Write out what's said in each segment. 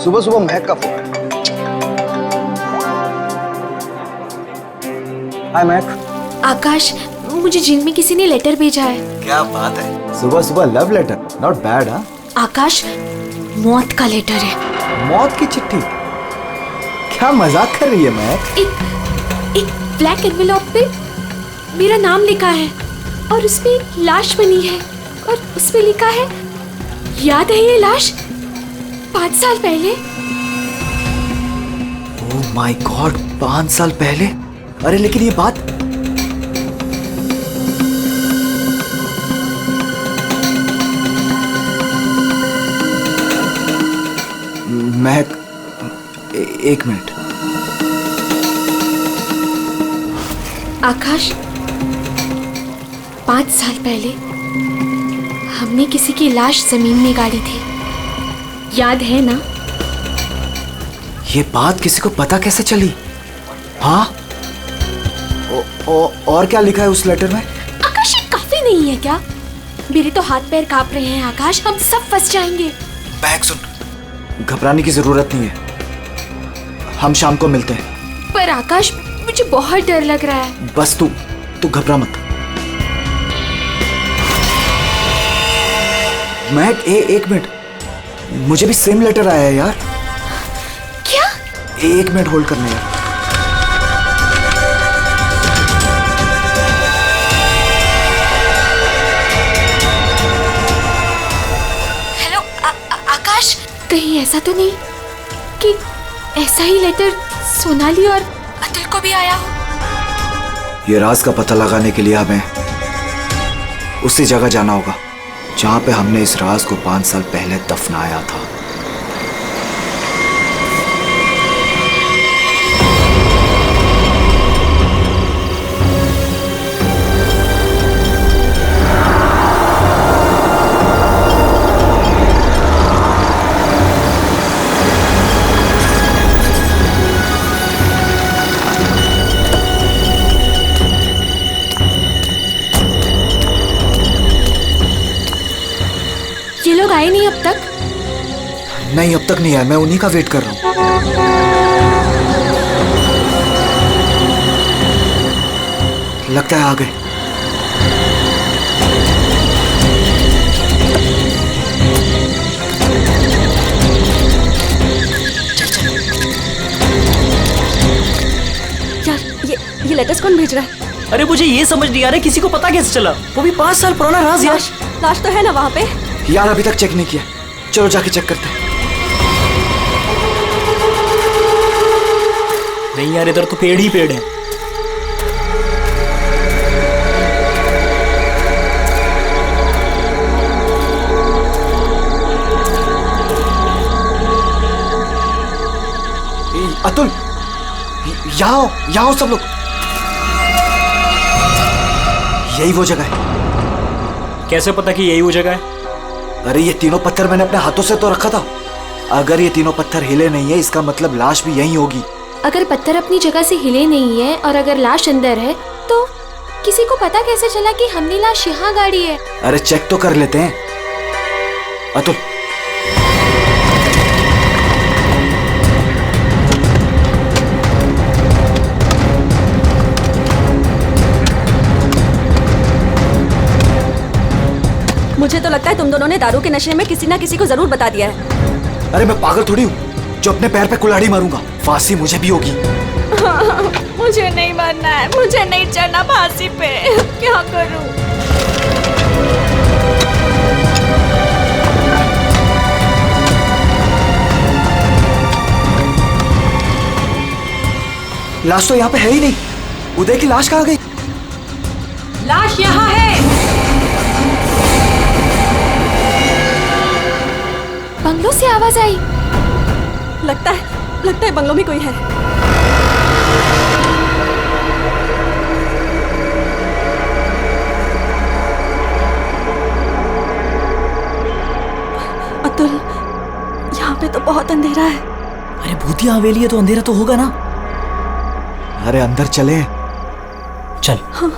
सुबह सुबह महक का फोन। हाय महक। आकाश, मुझे जिम में किसी ने लेटर भेजा है। क्या बात है, सुबह सुबह लव लेटर, नॉट बैड। हाँ आकाश, मौत का लेटर है। मौत की चिट्ठी? क्या मजाक कर रही है महक? एक ब्लैक एनवेलप पे मेरा नाम लिखा है और उसमें एक लाश बनी है और उसमें लिखा है, याद है ये लाश 5 साल पहले? ओह माय गॉड, 5 साल पहले? अरे लेकिन ये बात महक, एक मिनट। आकाश, 5 साल पहले हमने किसी की लाश जमीन में गाड़ी थी, याद है ना? ये बात किसी को पता कैसे चली? हाँ, और क्या लिखा है उस लेटर में? आकाश, ये काफी नहीं है क्या? मेरे तो हाथ पैर कांप रहे हैं आकाश, हम सब फंस जाएंगे। महक सुन, घबराने की जरूरत नहीं है, हम शाम को मिलते हैं। पर आकाश, मुझे बहुत डर लग रहा है। बस तू घबरा मत। महक, एक मिनट, मुझे भी सेम लेटर आया है यार। क्या? 1 मिनट होल्ड करना यार। हेलो आकाश, कहीं ऐसा तो नहीं कि ऐसा ही लेटर सोनाली और अतुल को भी आया हो? ये राज का पता लगाने के लिए हमें उसी जगह जाना होगा जहां पे हमने इस राज को 5 साल पहले दफनाया था। ये लोग आए नहीं अब तक? नहीं, अब तक नहीं आया, मैं उन्हीं का वेट कर रहा हूं। लगता है आ गए। यार, ये लेटर्स कौन भेज रहा है? अरे मुझे ये समझ नहीं आ रहा किसी को पता कैसे चला, वो भी 5 साल पुराना राज यार। लाश तो है ना वहाँ पे? यार अभी तक चेक नहीं किया, चलो जाके चेक करते हैं। नहीं यार, इधर तो पेड़ ही पेड़ है। अतुल, यहाँ आओ सब लोग। यही वो जगह है। कैसे पता कि यही वो जगह है? अरे ये तीनों पत्थर मैंने अपने हाथों से तो रखा था। अगर ये तीनों पत्थर हिले नहीं है, इसका मतलब लाश भी यहीं होगी। अगर पत्थर अपनी जगह से हिले नहीं है और अगर लाश अंदर है, तो किसी को पता कैसे चला कि हमने लाश यहाँ गाड़ी है? अरे चेक तो कर लेते हैं। अतुल, मुझे तो लगता है तुम दोनों ने दारू के नशे में किसी ना किसी को जरूर बता दिया है। अरे मैं पागल थोड़ी हूँ जो अपने पैर पे कुल्हाड़ी मारूंगा। फांसी मुझे भी होगी। मुझे नहीं मरना है, मुझे नहीं चढ़ना फांसी पे। क्या करूं? लाश तो यहाँ पे है ही नहीं। उदय की लाश कहाँ गई? लाश यहाँ है। बंगलों से आवाज आई। लगता है बंगलों में कोई है। अतुल, यहाँ पे तो बहुत अंधेरा है। अरे भूतिया हवेली है तो अंधेरा तो होगा ना। अरे अंदर चले। चल। हाँ।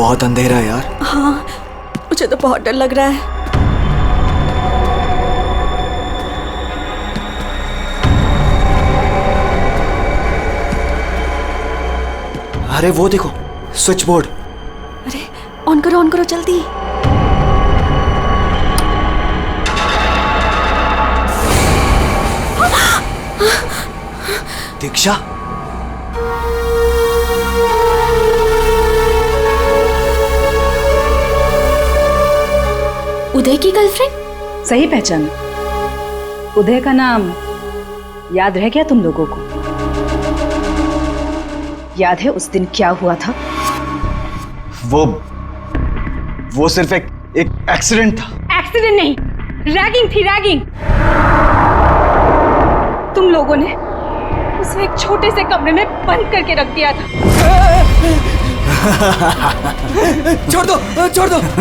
बहुत अंधेरा है यार। हाँ, मुझे तो बहुत डर लग रहा है। अरे वो देखो, स्विच बोर्ड। अरे ऑन करो जल्दी। दीक्षा, उदय की गर्लफ्रेंड? सही पहचान। उदय का नाम याद रह गया तुम लोगों को? याद है उस दिन क्या हुआ था? वो सिर्फ एक एक्सीडेंट था। एक्सीडेंट नहीं, रैगिंग थी, रैगिंग। तुम लोगों ने उसे एक छोटे से कमरे में बंद करके रख दिया था। छोड़ दो,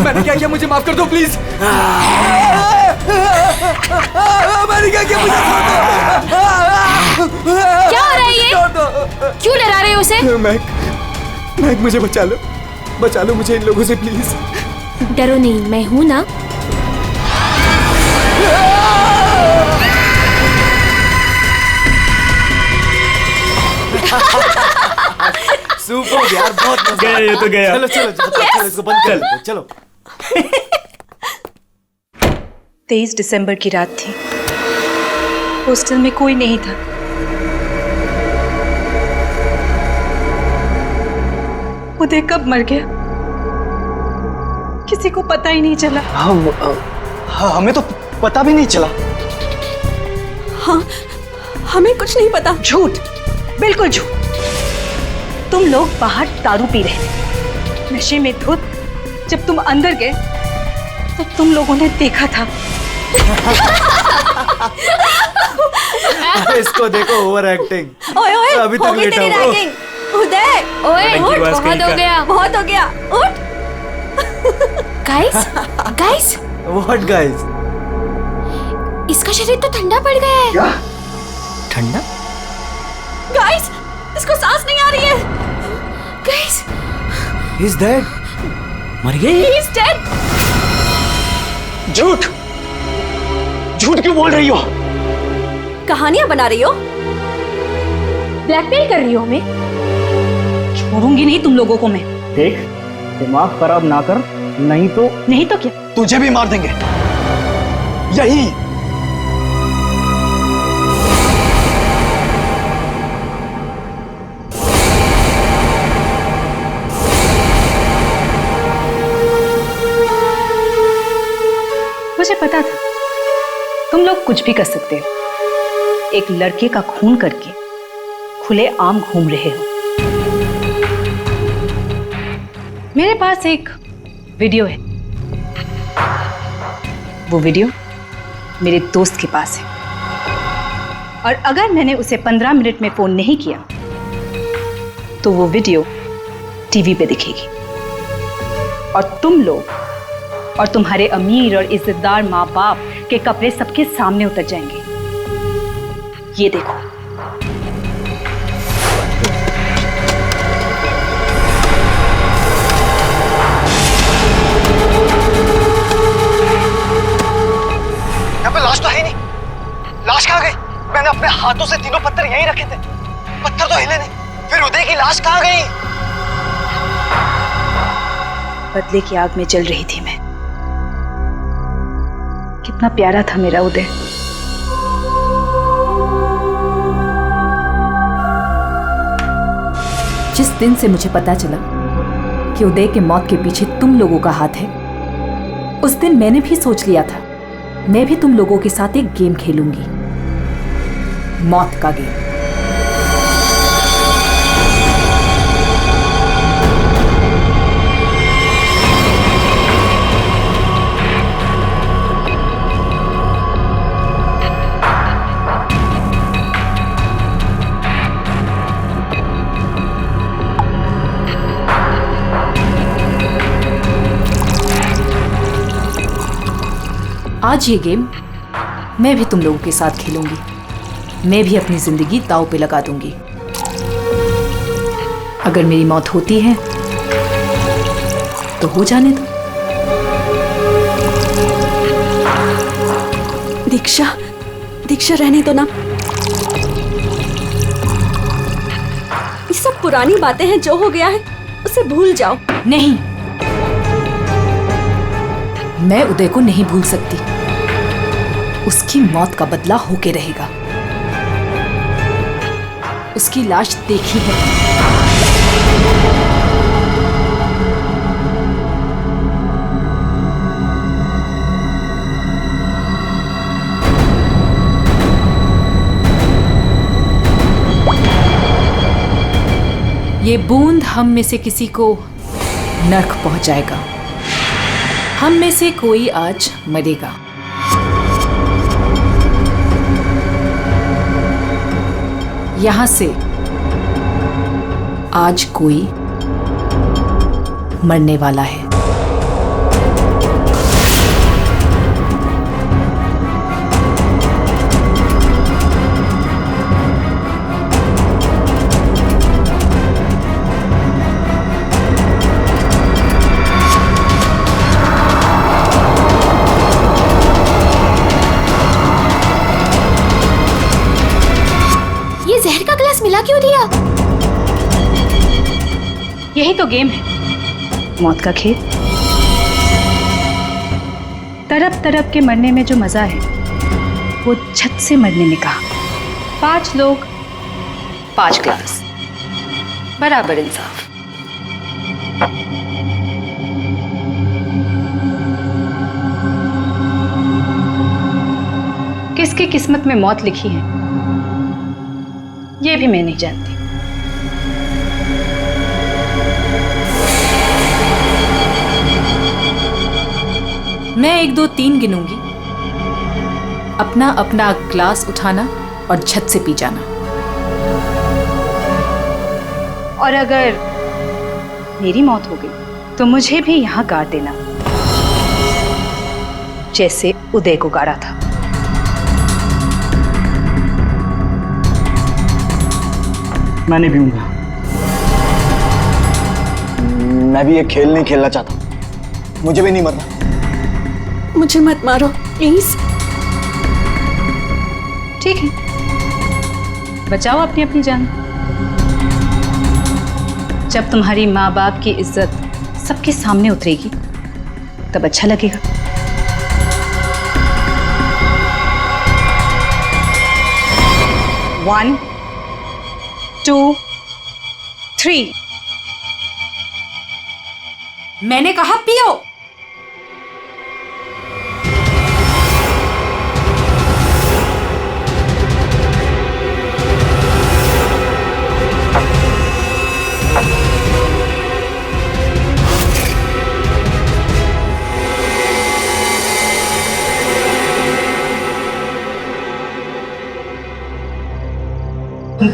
मैंने क्या किया, मुझे माफ कर दो प्लीज। मैंने क्या किया, मुझे छोड़ दो। क्या हो रहा है ये? क्यों डरा रहे हो उसे? मैक, मुझे बचा लो मुझे इन लोगों से प्लीज। डरो नहीं, मैं हूं ना। सुपर यार, बहुत मजा गया ये तो गया। चलो इसको बंद कर दो, चलो। 23 दिसंबर की रात थी। हॉस्टल में कोई नहीं था। उदय कब मर गया किसी को पता ही नहीं चला। हमें तो पता भी नहीं चला। हाँ, हमें कुछ नहीं पता। झूठ, बिल्कुल झूठ। तुम लोग बाहर दारू पी रहे थे, नशे में धुत। जब तुम अंदर गए तो तुम लोगों ने देखा था। इसको देखो, ओवर एक्टिंग। ओए अभी तक हो गई लेटा तेरी हुआ। रैगिंग। उदय, ओए उठ, बहुत हो गया। उठ। Guys, what guys? इसका शरीर तो ठंडा पड़ गया है। ठंडा? गाइस, इसको सांस नहीं आ रही है। Guys, he is dead. मर गई? He is dead। झूठ क्यों बोल रही हो? कहानियां बना रही हो? ब्लैकमेल कर रही हो हमें? छोड़ूंगी नहीं तुम लोगों को मैं। देख, दिमाग खराब ना कर, नहीं तो क्या? तुझे भी मार देंगे यही। मुझे पता था तुम लोग कुछ भी कर सकते हो। एक लड़के का खून करके खुले आम घूम रहे हो। मेरे पास एक वीडियो है। वो वीडियो मेरे दोस्त के पास है, और अगर मैंने उसे 15 मिनट में फोन नहीं किया तो वो वीडियो टीवी पे दिखेगी, और तुम लोग और तुम्हारे अमीर और इज्जतदार माँ बाप के कपड़े सबके सामने उतर जाएंगे। ये देखो। यहाँ पे लाश तो है नहीं। लाश कहाँ गई? मैंने अपने हाथों से तीनों पत्थर यहीं रखे थे, पत्थर तो हिले नहीं। फिर उदय की लाश कहाँ गई? बदले की आग में जल रही थी मैं। कितना प्यारा था मेरा उदय। जिस दिन से मुझे पता चला कि उदय के मौत के पीछे तुम लोगों का हाथ है, उस दिन मैंने भी सोच लिया था मैं भी तुम लोगों के साथ एक गेम खेलूंगी, मौत का गेम। आज ये गेम मैं भी तुम लोगों के साथ खेलूंगी। मैं भी अपनी जिंदगी दांव पे लगा दूंगी। अगर मेरी मौत होती है तो हो जाने दो। दीक्षा, दीक्षा रहने दो ना। ये सब पुरानी बातें हैं, जो हो गया है उसे भूल जाओ। नहीं, मैं उदय को नहीं भूल सकती। उसकी मौत का बदला होके रहेगा। उसकी लाश देखी है। ये बूंद हम में से किसी को नर्क पहुंचाएगा। हम में से कोई आज मरेगा। यहां से आज कोई मरने वाला है। जहर का ग्लास मिला क्यों दिया? यही तो गेम है, मौत का खेल। तड़प तड़प के मरने में जो मजा है वो झट से मरने में कहा। 5 लोग 5 ग्लास, बराबर इंसाफ। किसकी किस्मत में मौत लिखी है ये भी मैं नहीं जानती। मैं 1 2 3 गिनूंगी। अपना अपना ग्लास उठाना और झट से पी जाना। और अगर मेरी मौत हो गई तो मुझे भी यहां गाड़ देना, जैसे उदय को गाड़ा था। मैं नहीं पीऊंगा। मैं भी ये खेल नहीं खेलना चाहता। मुझे भी नहीं मरना। मुझे मत मारो प्लीज। ठीक है, बचाओ अपनी अपनी जान। जब तुम्हारी माँ बाप की इज्जत सबके सामने उतरेगी तब अच्छा लगेगा। One, 2, 3। मैंने कहा पियो।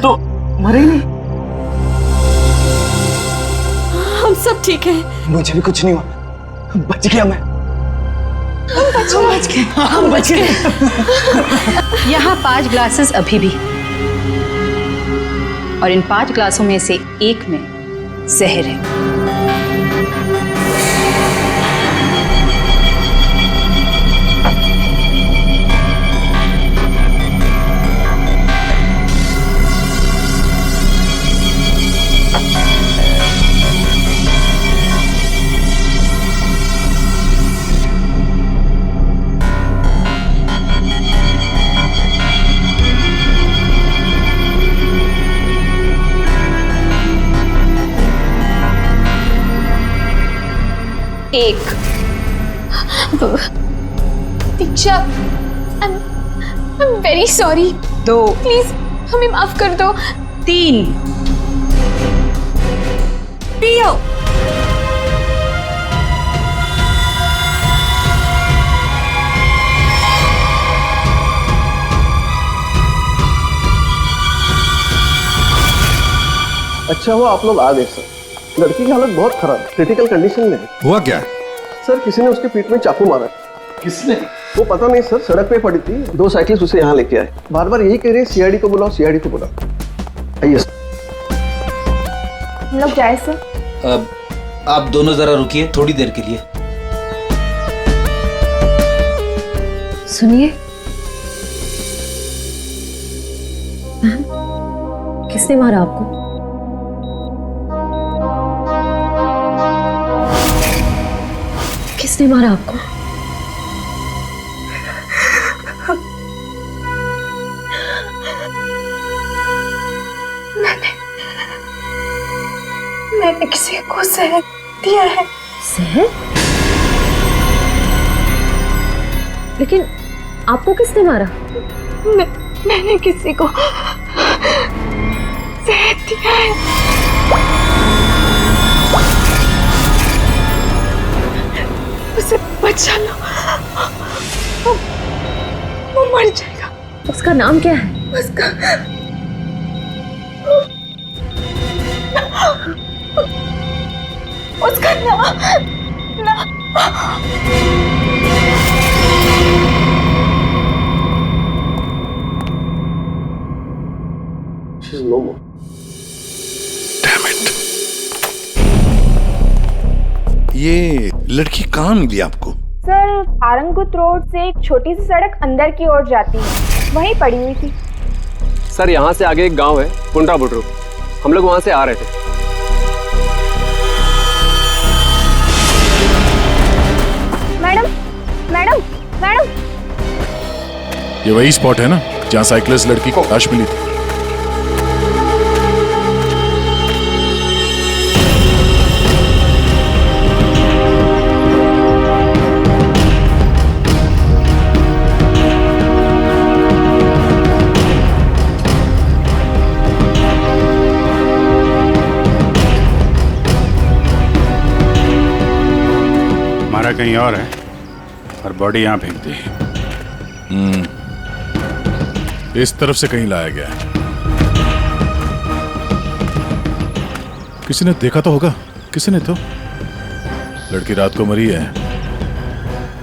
तो मरे ही नहीं। हम सब ठीक हैं। मुझे भी कुछ नहीं हुआ। बच गया मैं। हम बच गए। यहाँ 5 ग्लासेस अभी भी, और इन 5 ग्लासों में से एक में जहर है। एक, दीक्षा, I'm very sorry। 2, प्लीज हमें माफ कर दो। 3। पियो। अच्छा हुआ आप लोग आ गए सर। लड़की की हालत बहुत खराब, क्रिटिकल कंडीशन में है। हुआ क्या? सर किसी ने उसके पीठ में चाकू मारा। किसने? वो पता नहीं सर, सड़क पे पड़ी थी। 2 साइकिल्स उसे यहाँ लेके आए। बार बार यही कह रहे हैं सीआईडी को बुलाओ, सीआईडी को बुलाओ। आइए सर। हम लोग जाए सर। आप दोनों जरा रुकिए थोड़ी देर के लिए। सुनिए, किसने मारा आपको? किसने मारा आपको? मैंने किसी को जहर दिया है। जहर? लेकिन आपको किसने मारा? मैंने किसी को जहर दिया है। उसे बचा लो, वो मर जाएगा। उसका नाम क्या है? उसका नाम She's no more. ये लड़की कहाँ मिली आपको? सर, आरंगुत रोड से एक छोटी सी सड़क अंदर की ओर जाती है, वहीं पड़ी हुई थी। सर, यहाँ से आगे एक गांव है, पुंडरा बुड्रू। हम लोग वहां से आ रहे थे। Madam, madam, madam. ये वही स्पॉट है ना जहाँ साइकिलिस्ट लड़की को लाश मिली थी? मारा कहीं और है और बॉडी यहाँ फेंक दी। इस तरफ से कहीं लाया गया है। किसी ने देखा तो होगा। किसी ने तो। लड़की रात को मरी है।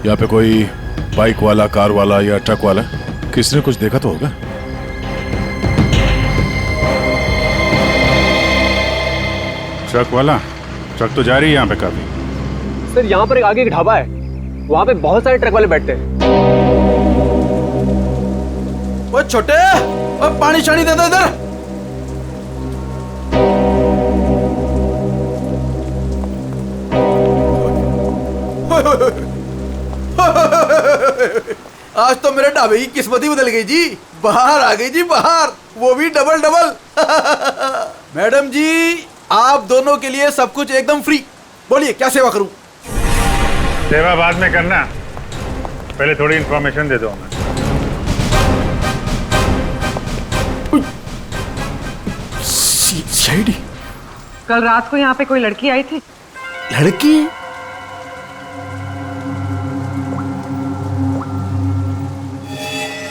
यहाँ पे कोई बाइक वाला, कार वाला या ट्रक वाला, किसी ने कुछ देखा तो होगा। ट्रक वाला? ट्रक तो जा रही है यहाँ पे काफी। सर, यहाँ पर आगे एक ढाबा है, वहाँ पे बहुत सारे ट्रक वाले बैठते हैं। वो छोटे, वो पानी शानी दे दो इधर। आज तो मेरे ढाबे की किस्मत ही बदल गई जी। बाहर आ गई जी, बाहर, वो भी डबल डबल। मैडम जी, आप दोनों के लिए सब कुछ एकदम फ्री। बोलिए क्या सेवा करूं? सेवा बाद में करना, पहले थोड़ी इंफॉर्मेशन दे दो हमें। सीआईडी? कल रात को यहाँ पे कोई लड़की आई थी। लड़की?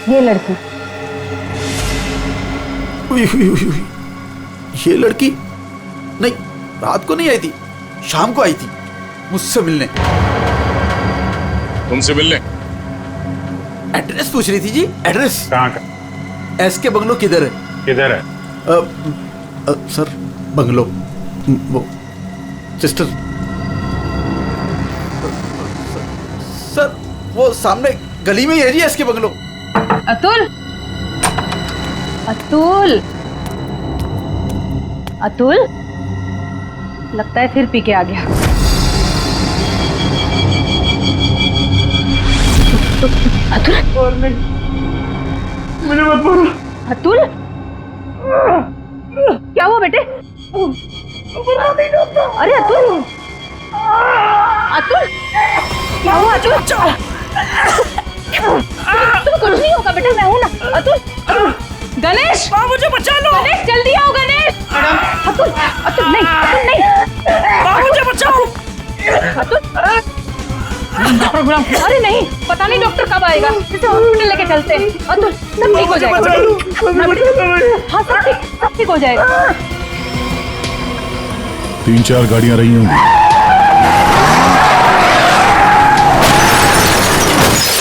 ये लड़की। ये लड़की? नहीं, रात को नहीं आई थी, शाम को आई थी मुझसे मिलने। तुमसे मिलने? एड्रेस पूछ रही थी जी। एड्रेस कहाँ का? एसके बंगलो किधर है? किधर है? सर, बंगलो वो सिस्टर। सर, वो सामने गली में ही है जी एसके बंगलो। अतुल, अतुल, अतुल, लगता है फिर पी के आ गया। अतुल, मुझे मत मारो। अतुल, क्या हुआ बेटे? अरे अतुल, अतुल, क्या हुआ अतुल? तुम्हें कुछ नहीं होगा बेटा, मैं हूं ना। अतुल, गणेश, मुझे बचा लो। गणेश, जल्दी आओ गणेश। अतुल, अतुल नहीं, अतुल नहीं, मुझे बचाओ। अतुल, अरे नहीं, पता नहीं डॉक्टर कब आएगा। इसे हॉस्पिटल लेके चलते हैं। अतुल, सब ठीक हो जाएगा। हाँ, सब ठीक हो जाएगा। 3-4 गाड़ियां रही होंगी।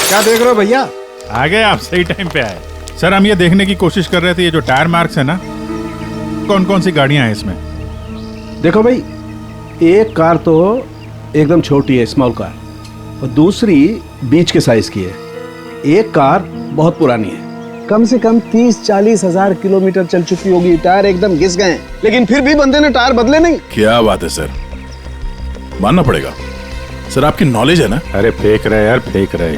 क्या देख रहे हो भैया? आ गए आप, सही टाइम पे आए। सर, हम ये देखने की कोशिश कर रहे थे, ये जो टायर मार्क्स है ना, कौन कौन सी गाड़ियां हैं इसमें? देखो भाई, एक कार तो एकदम छोटी है, स्मॉल कार, और दूसरी बीच के साइज की है। एक कार बहुत पुरानी है, कम से कम 30-40 हजार किलोमीटर चल चुकी होगी, टायर एकदम घिस गए, लेकिन फिर भी बंदे ने टायर बदले नहीं। क्या बात है सर, मानना पड़ेगा सर, आपकी नॉलेज है ना। अरे फेंक रहे यार, फेंक रहे।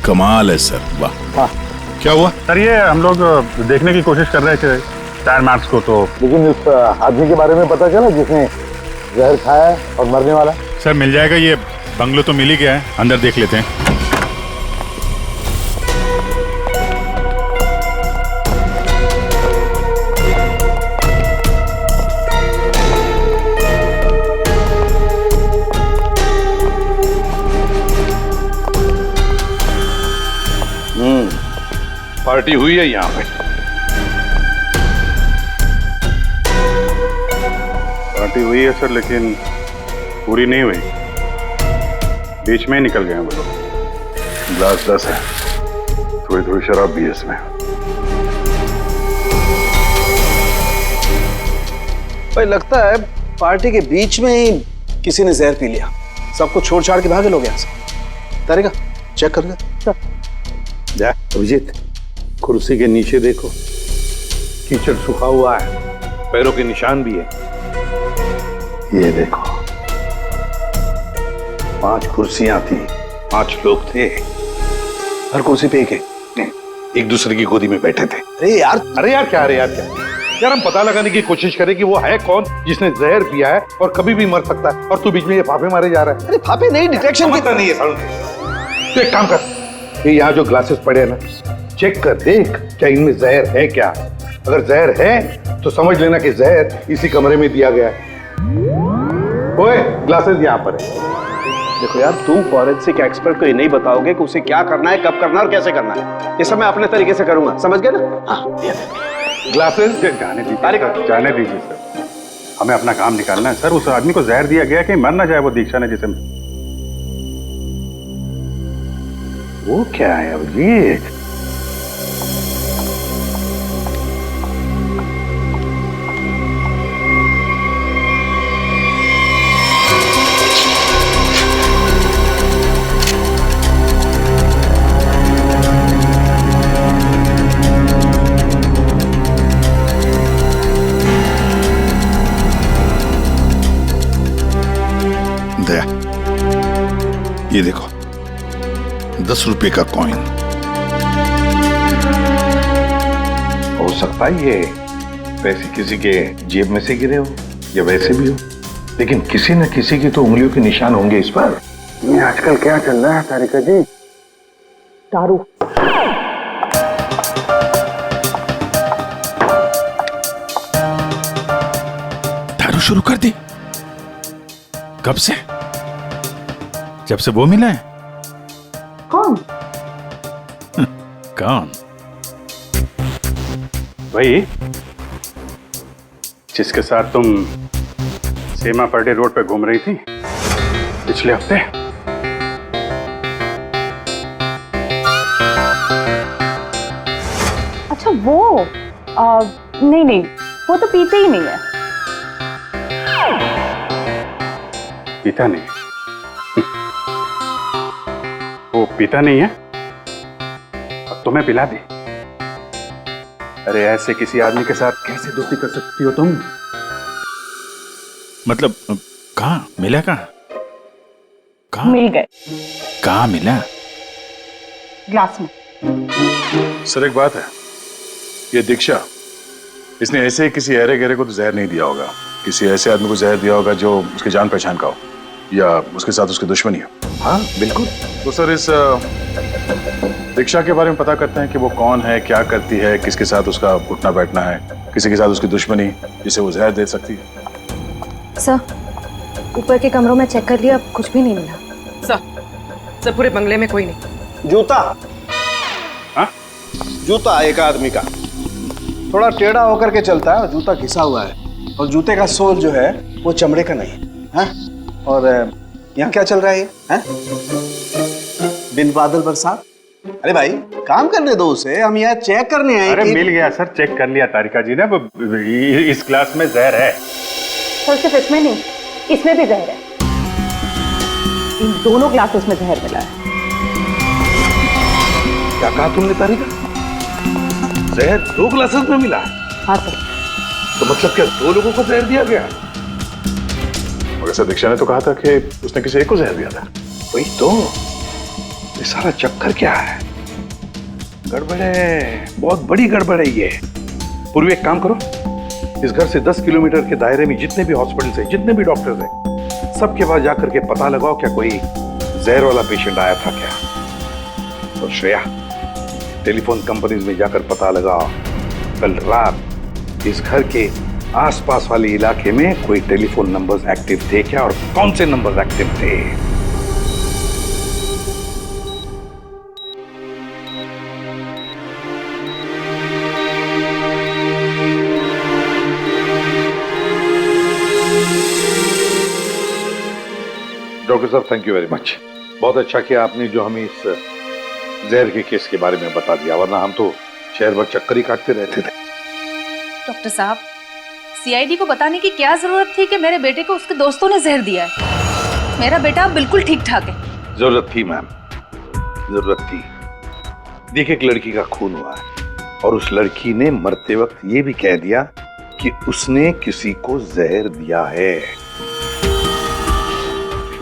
कमाल है सर, वाह। हाँ। क्या हुआ सर? ये हम लोग देखने की कोशिश कर रहे थे टायर मार्क्स को, तो लेकिन इस आदमी के बारे में पता चला जिसने जहर खाया है और मरने वाला? सर मिल जाएगा, ये बंगलो तो मिल ही गया है, अंदर देख लेते हैं। पार्टी हुई है यहाँ पे। पार्टी हुई है सर, लेकिन पूरी नहीं हुई, बीच में ही निकल गए हैं वो लोग। ग्लास 10 है, थोड़ी थोड़ी शराब भी है इसमें। भाई लगता है पार्टी के बीच में ही किसी ने जहर पी लिया, सबको छोड़ छाड़ के भागे लोग यहाँ से। तारिका चेक कर दे। जा अभिजीत, कुर्सी के नीचे देखो, कीचड़ सूखा हुआ है, पैरों के निशान भी है। ये देखो, 5 कुर्सियां थी, 5 लोग थे, हर कुर्सी पे एक दूसरे की गोदी में बैठे थे। अरे यार क्या यार, हम पता लगाने की कोशिश करें कि वो है कौन जिसने जहर पिया है और कभी भी मर सकता है, और तू बीच में ये फाफे मारे जा रहा है। अरे फाफे नहीं, डिटेक्शन पता नहीं है साउंड। तो एक काम कर, ये यहाँ जो ग्लासेस पड़े हैं ना, चेक कर देख क्या इनमें जहर है क्या। अगर जहर है तो समझ लेना कि जहर इसी कमरे में दिया गया है। ओए, ग्लासेस यहाँ पर है। देखो यार, तुम फॉरेंसिक एक्सपर्ट को ये नहीं बताओगे कि उसे क्या करना है, कब करना है और कैसे करना है। ये सब मैं अपने तरीके से करूंगा, समझ गए ना? हाँ, ग्लासेस जाने दीजिए, जाने दीजिए सर, हमें अपना काम निकालना है। सर उस आदमी को जहर दिया गया कि मर ना जाए वो दीक्षा ने जिसे। वो क्या है अभिजीत? दया, ये देखो 10 रुपए का कॉइन। हो सकता है ये पैसे किसी के जेब में से गिरे हो या वैसे भी हो, लेकिन किसी न किसी की तो उंगलियों के निशान होंगे इस पर। ये आजकल क्या चल रहा है तारिका जी? दारू। दारू शुरू कर दी? कब से? जब से वो मिला है? कौन? कौन? वही जिसके साथ तुम सीमा पर्डे रोड पे घूम रही थी पिछले हफ्ते। अच्छा वो नहीं, वो तो पीते ही नहीं है। पीता नहीं? वो पीता नहीं है और तुम्हें पिला दी? अरे ऐसे किसी आदमी के साथ कैसे दोस्ती कर सकती हो तुम? मतलब कहाँ मिला? कहाँ मिल गए? कहाँ मिला? ग्लास में। सर एक बात है, ये दीक्षा, इसने ऐसे किसी अहरे गहरे को तो जहर नहीं दिया होगा, किसी ऐसे आदमी को जहर दिया होगा जो उसके जान पहचान का हो या उसके साथ उसकी दुश्मनी हो। हाँ बिल्कुल। तो सर इस दीक्षा के बारे में पता करते हैं कि वो कौन है, क्या करती है, किसके साथ उसका उठना बैठना है, किसी के साथ उसकी दुश्मनी जिसे वो जहर दे सकती है। सर ऊपर के कमरों में चेक कर लिया, कुछ भी नहीं मिला। सर पूरे बंगले में कोई नहीं। जूता? हाँ? जूता एक आदमी का थोड़ा टेढ़ा होकर के चलता है और जूता घिसा हुआ है, और जूते का सोल जो है वो चमड़े का नहीं है। और यहाँ क्या चल रहा है? बिन बादल बरसात। अरे भाई काम करने दो उसे, हम यहाँ चेक करने आए। अरे मिल गया सर, चेक कर लिया तारिका जी ने, इस क्लास में जहर है। सर सिर्फ इसमें नहीं, इसमें भी जहर है। इन दोनों ग्लासेस में जहर मिला है। क्या कहा तुमने तारिका? जहर 2 ग्लासेस में मिला है? हाँ सर। तो मतलब क्या 2 लोगों को जहर दिया गया? और ऐसा दीक्षा ने तो कहा था कि उसने किसी एक को जहर दिया था। वही तो, ये सारा चक्कर क्या है? गड़बड़ है, बहुत बड़ी गड़बड़ है ये। पूर्वी एक काम करो, इस घर से 10 किलोमीटर के दायरे में जितने भी हॉस्पिटल्स हैं, जितने भी डॉक्टर्स हैं, सबके पास जाकर के पता लगाओ क्या कोई जहर वाला पेशेंट आया था क्या। और श्रेया, टेलीफोन कंपनीज में जाकर पता लगाओ कल रात इस घर के आसपास वाले इलाके में कोई टेलीफोन नंबर्स एक्टिव थे क्या और कौन से नंबर्स एक्टिव थे। डॉक्टर साहब, थैंक यू वेरी मच। बहुत अच्छा किया आपने जो हमें इस जहर के केस के बारे में बता दिया, वरना हम तो शहर भर चक्कर ही काटते रहते थे। डॉक्टर साहब, सीआईडी को बताने की क्या जरूरत थी कि मेरे बेटे को उसके दोस्तों ने जहर दिया है? मेरा बेटा बिल्कुल ठीक ठाक है। जरूरत थी मैम, जरूरत थी। देखिए, एक लड़की का खून हुआ है और उस लड़की ने मरते वक्त ये भी कह दिया कि उसने किसी को जहर दिया है।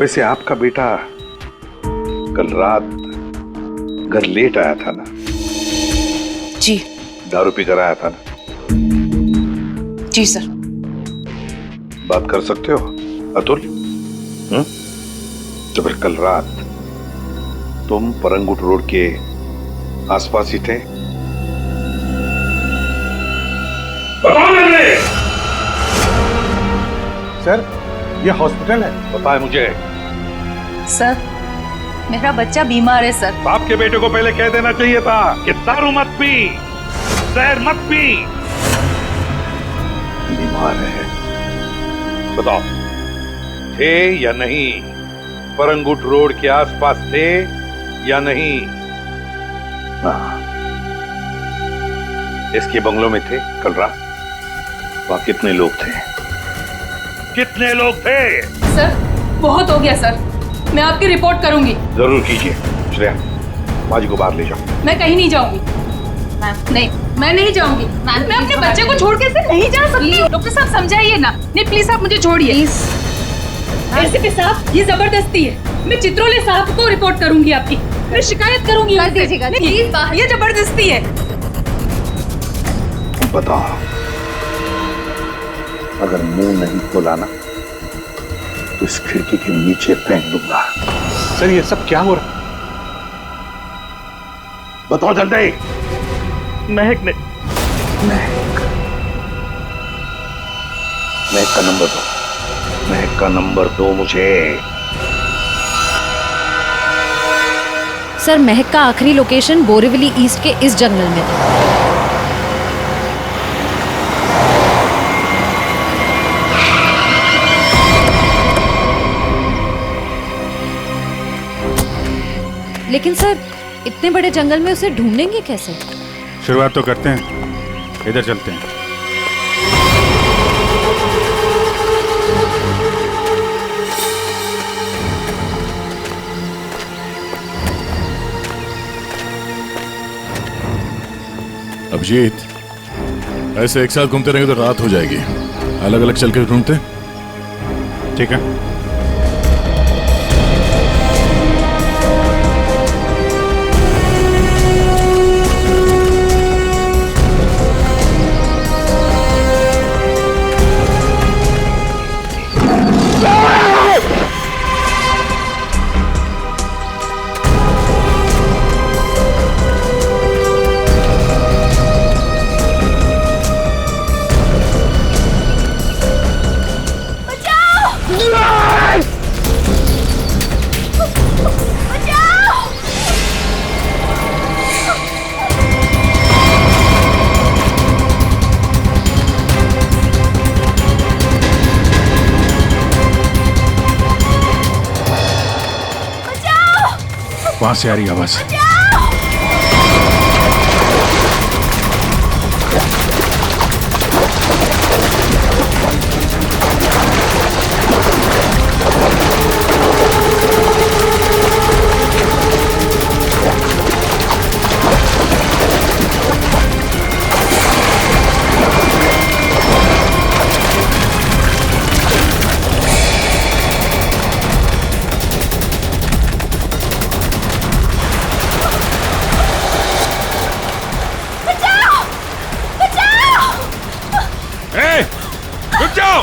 वैसे आपका बेटा कल रात घर लेट आया था ना? जी। दारू पी कर आया था ना? जी सर। बात कर सकते हो अतुल? तो फिर कल रात तुम परंगुट रोड के आसपास ही थे? सर, ये हॉस्पिटल है। बताए मुझे। सर, मेरा बच्चा बीमार है सर। बाप के बेटे को पहले कह देना चाहिए था कि दारू मत पी, जहर मत पी। बीमार है, बताओ थे या नहीं? परंगुट रोड के आसपास थे या नहीं? हाँ, इसके बंगलों में थे कल रात। वहां कितने लोग थे? कितने लोग थे? सर, बहुत हो गया सर, मैं आपकी रिपोर्ट करूंगी। जरूर कीजिए। श्रेया, माँ जी को बाहर ले जाओ। मैं कहीं नहीं जाऊंगी। नहीं, मैं नहीं जाऊंगी। मैं अपने बच्चे को छोड़ के ऐसे नहीं जा सकती। डॉक्टर साहब समझाइए ना। नहीं प्लीज, आप मुझे छोड़िए। एसीपी साहब, ये जबरदस्ती है। मैं चित्रोले साहब को रिपोर्ट करूंगी आपकी। मैं शिकायत करूंगी। प्लीज, ये जबरदस्ती है। बताओ, अगर मुंह नहीं खोला ना तो इस खिड़की के नीचे फेंक दूंगा। सर, ये सब क्या हो रहा? बताओ जल्दी। महक ने महक का नंबर दो। महक का नंबर दो मुझे। सर, महक का आखिरी लोकेशन बोरीवली ईस्ट के इस जंगल में था। लेकिन सर, इतने बड़े जंगल में उसे ढूंढेंगे कैसे? शुरुआत तो करते हैं, इधर चलते हैं। अभिजीत, ऐसे एक साथ घूमते रहेंगे तो रात हो जाएगी। अलग अलग चल के ढूंढते, ठीक है? वहां से आ रही आवाज। रुक जाओ।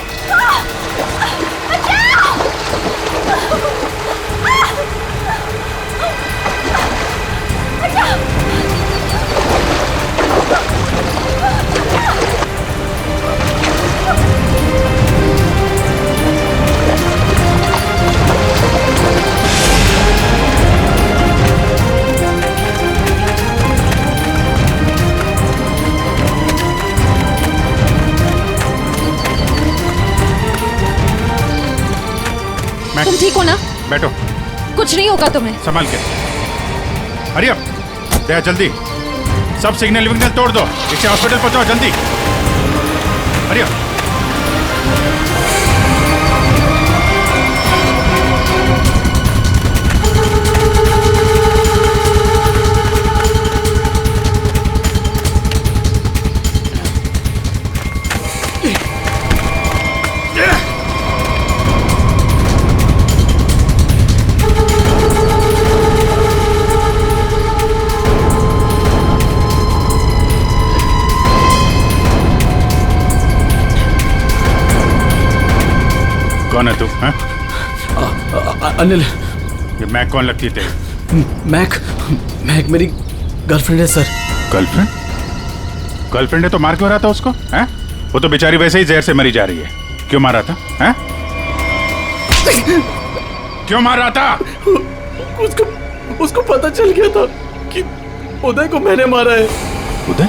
तुम ठीक हो ना? बैठो। कुछ नहीं होगा तुम्हें। संभाल के। हरी अप, दया जल्दी। सब सिग्नल विग्नल तोड़ दो, इसे हॉस्पिटल पहुंचाओ जल्दी। Hurry up. कौन है तू? अनिल। ये मैक कौन लगती है तेरी? मैक मेरी गर्लफ्रेंड है सर। गर्लफ्रेंड? गर्लफ्रेंड है तो मार क्यों रहा था उसको? हैं? वो तो बेचारी वैसे ही जहर से मरी जा रही है। क्यों मार रहा था? हैं? क्यों मार रहा था? उसको पता चल गया था कि उदय को मैंने मारा है। उदय?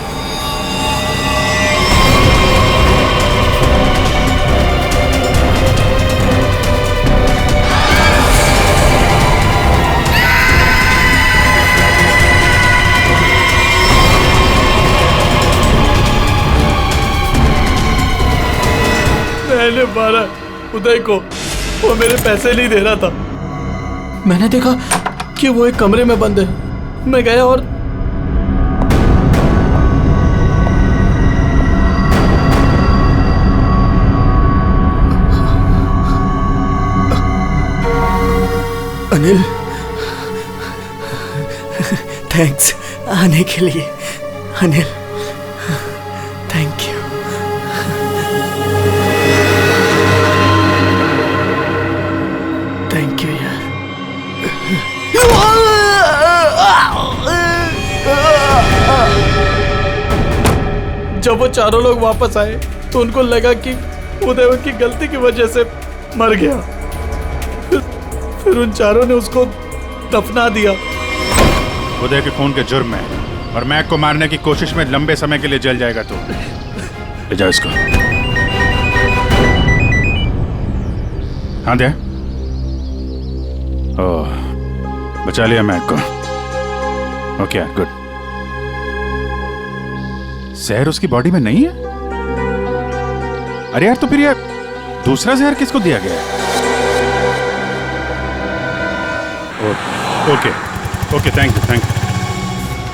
मैंने मारा उदय को, वो मेरे पैसे नहीं दे रहा था। मैंने देखा कि वो एक कमरे में बंद है। मैं गया और अनिल, थैंक्स आने के लिए। Anil, thank you. Thank you यार। जब वो चारों लोग वापस आए तो उनको लगा कि उदय उनकी गलती की वजह से मर गया। फिर उन चारों ने उसको दफना दिया। उदय के खून के जुर्म में और मैक को मारने की कोशिश में लंबे समय के लिए जल जाएगा तू। ले जाओ इसको। हाँ दे। ओह, बचा लिया मैक को। Okay good. जहर उसकी बॉडी में नहीं है? अरे यार, तो फिर यार दूसरा जहर किसको दिया गया है? Okay okay, thank you.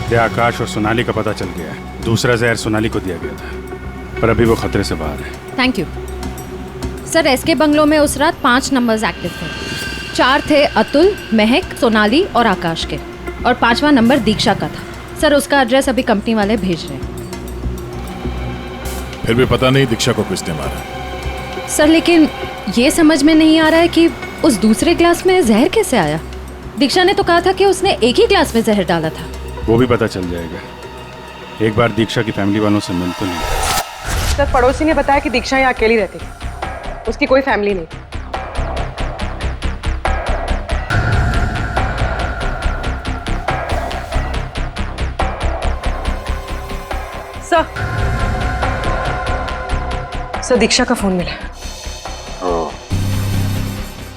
दे आकाश और सोनाली का पता चल गया है। दूसरा जहर सोनाली को दिया गया था, पर अभी वो खतरे से बाहर है। Thank you sir. SK bungalow में उस रात 5 नंबर्स एक्टिव थे। 4 थे अतुल, महक, सोनाली और आकाश के, और 5वां नंबर दीक्षा का था। सर उसका एड्रेस अभी कंपनी वाले भेज रहे हैं। फिर भी पता नहीं दीक्षा को किसने मारा। सर लेकिन ये समझ में नहीं आ रहा है कि उस दूसरे ग्लास में जहर कैसे आया। दीक्षा ने तो कहा था कि उसने एक ही ग्लास में जहर डाला था। वो भी पता चल जाएगा। एक बार दीक्षा की फैमिली वालों से मिल तो नहीं। सर पड़ोसी ने बताया कि दीक्षा यहाँ अकेली रहती है, उसकी कोई फैमिली नहीं। सर दीक्षा का फोन मिला।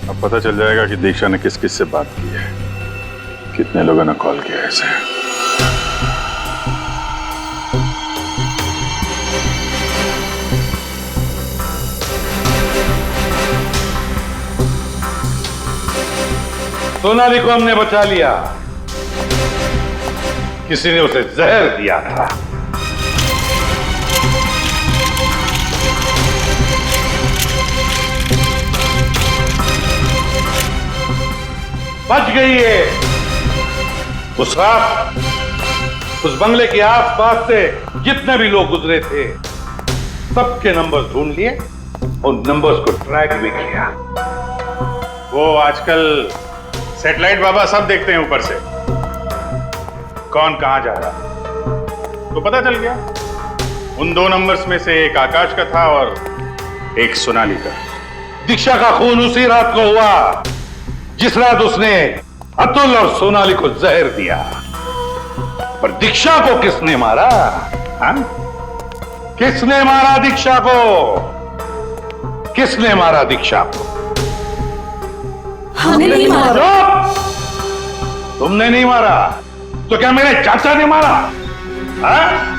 अब पता चल जाएगा कि दीक्षा ने किस किस से बात की है, कितने लोगों ने कॉल किया है इसे। सोनाली को हमने बचा लिया। किसी ने उसे जहर दिया था। बच गई है। उस रात उस बंगले के आसपास से जितने भी लोग गुजरे थे सबके नंबर ढूंढ लिए उन नंबर्स को ट्रैक भी किया। वो आजकल सैटेलाइट बाबा सब देखते हैं ऊपर से, कौन कहां जा रहा तो पता चल गया। उन 2 नंबर्स में से एक आकाश का था और एक सोनाली का। दीक्षा का खून उसी रात को हुआ जिस रात उसने अतुल और सोनाली को जहर दिया। पर दीक्षा को किसने मारा? हाँ? किसने मारा दीक्षा को? किसने मारा दीक्षा को? हमने नहीं मारा। तुमने नहीं मारा तो क्या मेरे चाचा ने मारा? हाँ?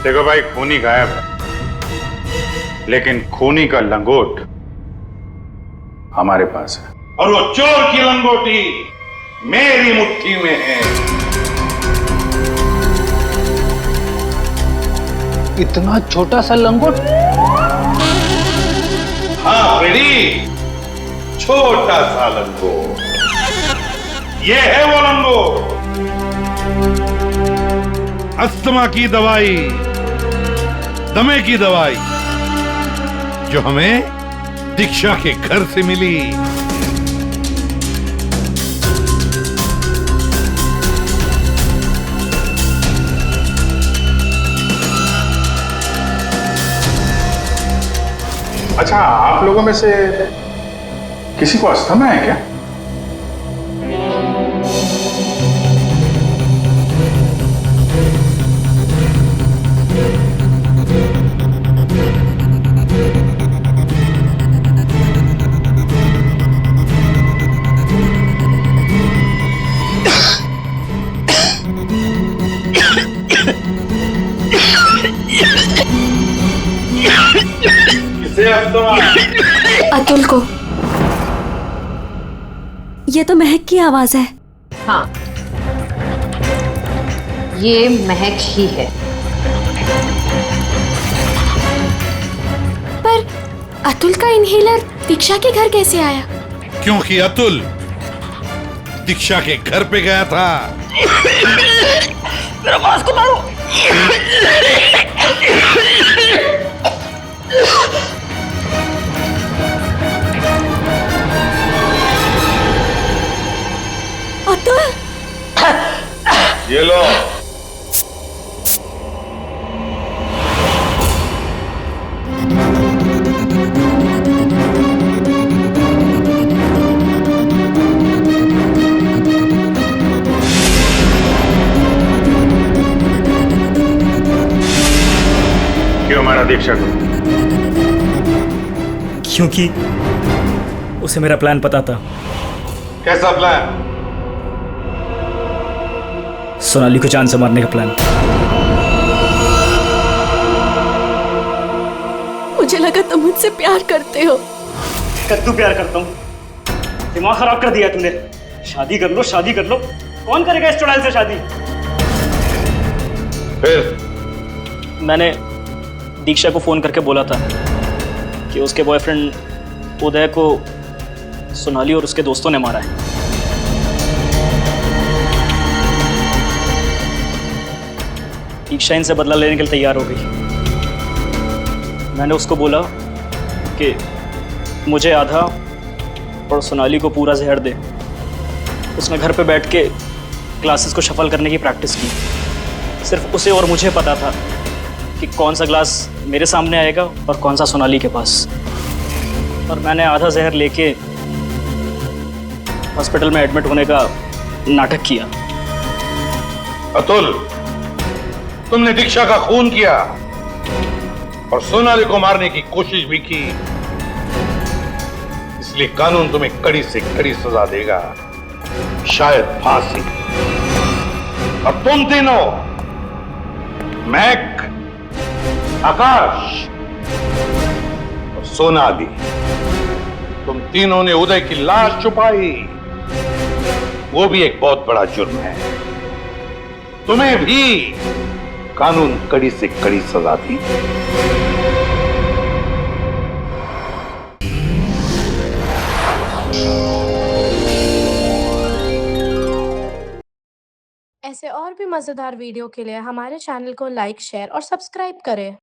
देखो भाई, खूनी गायब है, लेकिन खूनी का लंगोट हमारे पास है। और वो चोर की लंगोटी मेरी मुट्ठी में है। इतना छोटा सा लंगोट? हाँ फ्रेडी, छोटा सा लंगोट। ये है वो लंगोट। अस्थमा की दवाई, दमे की दवाई जो हमें दीक्षा के घर से मिली। अच्छा, आप लोगों में से किसी को अस्थमा है क्या? अतुल को। ये तो महक की आवाज है। हाँ, ये महक ही है। पर अतुल का इनहेलर दीक्षा के घर कैसे आया? क्योंकि अतुल दीक्षा के घर पे गया था। मेरा मास्क उतारो। अतुल, ये लो। क्यों मारा दीक्षा को? क्योंकि उसे मेरा प्लान पता था। कैसा प्लान? सोनाली को जान से मारने का प्लान। मुझे लगा तुम मुझसे प्यार करते हो। कद्दू प्यार करता हूँ। दिमाग खराब कर दिया तुमने। शादी कर लो, शादी कर लो। कौन करेगा इस चुड़ैल से शादी? फिर मैंने दीक्षा को फोन करके बोला था कि उसके बॉयफ्रेंड उदय को सोनाली और उसके दोस्तों ने मारा है। दीक्षा इनसे बदला लेने के लिए तैयार हो गई। मैंने उसको बोला कि मुझे आधा और सोनाली को पूरा जहर दे। उसने घर पे बैठ के ग्लासेस को शफल करने की प्रैक्टिस की। सिर्फ उसे और मुझे पता था कि कौन सा ग्लास मेरे सामने आएगा और कौन सा सोनाली के पास। और मैंने आधा जहर लेके हॉस्पिटल में एडमिट होने का नाटक किया। अतुल, तुमने दीक्षा का खून किया और सोनाली को मारने की कोशिश भी की। इसलिए कानून तुम्हें कड़ी से कड़ी सजा देगा, शायद फांसी। और तुम तीनों, महक, आकाश और सोनाली, तुम तीनों ने उदय की लाश छुपाई। वो भी एक बहुत बड़ा जुर्म है। तुम्हें भी कानून कड़ी से कड़ी सजा दी। ऐसे और भी मज़ेदार वीडियो के लिए हमारे चैनल को लाइक, शेयर और सब्सक्राइब करें।